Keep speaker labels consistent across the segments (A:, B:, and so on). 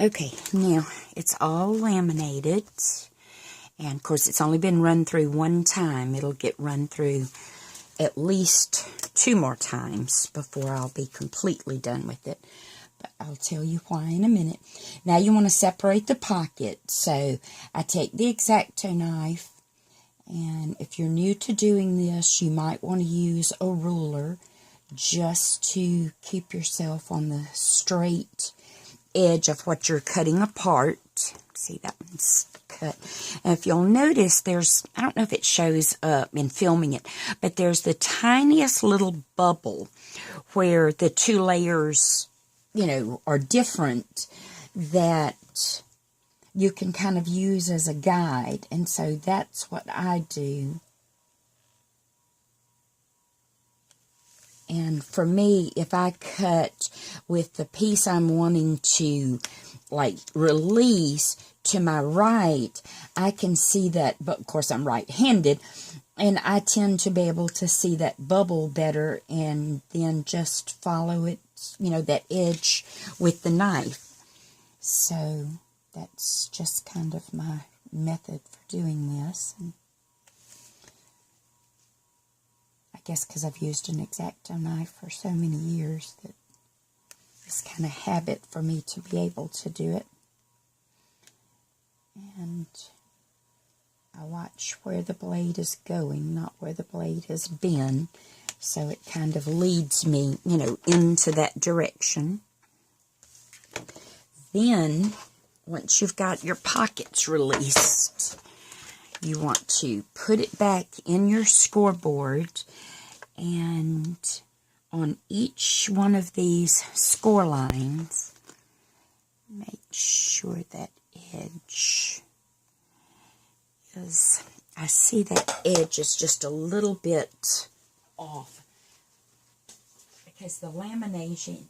A: Okay, now it's all laminated, and of course it's only been run through one time. It'll get run through at least 2 more times before I'll be completely done with it. But I'll tell you why in a minute. Now you want to separate the pocket. So I take the X-Acto knife, and if you're new to doing this, you might want to use a ruler just to keep yourself on the straight edge of what you're cutting apart. See, that one's cut. And if you'll notice, there's, I don't know if it shows up in filming it, but there's the tiniest little bubble where the 2 layers, you know, are different, that you can kind of use as a guide. And so that's what I do. And for me, if I cut with the piece I'm wanting to, like, release to my right, I can see that, but of course I'm right-handed, and I tend to be able to see that bubble better and then just follow it, you know, that edge with the knife. So that's just kind of my method for doing this. And I guess because I've used an X-Acto knife for so many years that it's kind of habit for me to be able to do it. And I watch where the blade is going, not where the blade has been. So it kind of leads me, you know, into that direction. Then, once you've got your pockets released, you want to put it back in your scoreboard, and on each one of these score lines, make sure that edge is, I see that edge is just a little bit off, because the laminating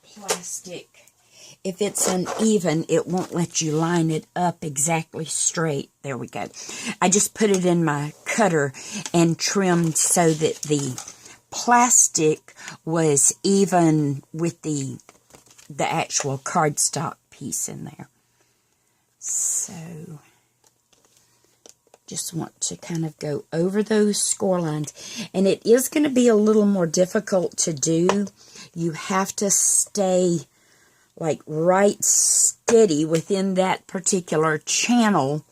A: plastic, if it's uneven, it won't let you line it up exactly straight. There we go. I just put it in my cutter and trimmed so that the plastic was even with the actual cardstock piece in there. So just want to kind of go over those score lines. And it is going to be a little more difficult to do. You have to stay like right steady within that particular channel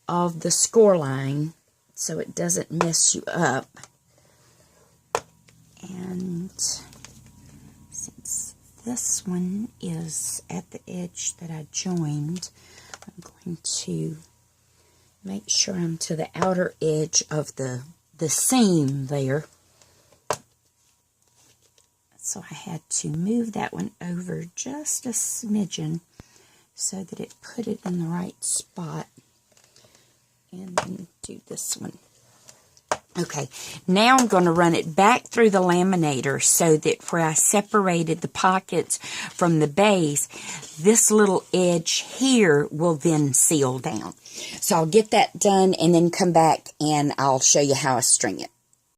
A: of the score line so it doesn't mess you up. And since this one is at the edge that I joined, I'm going to make sure I'm to the outer edge of the seam there. So I had to move that one over just a smidgen so that it put it in the right spot. And then do this one. Okay, now I'm going to run it back through the laminator so that where I separated the pockets from the base, this little edge here will then seal down. So I'll get that done and then come back and I'll show you how I string it.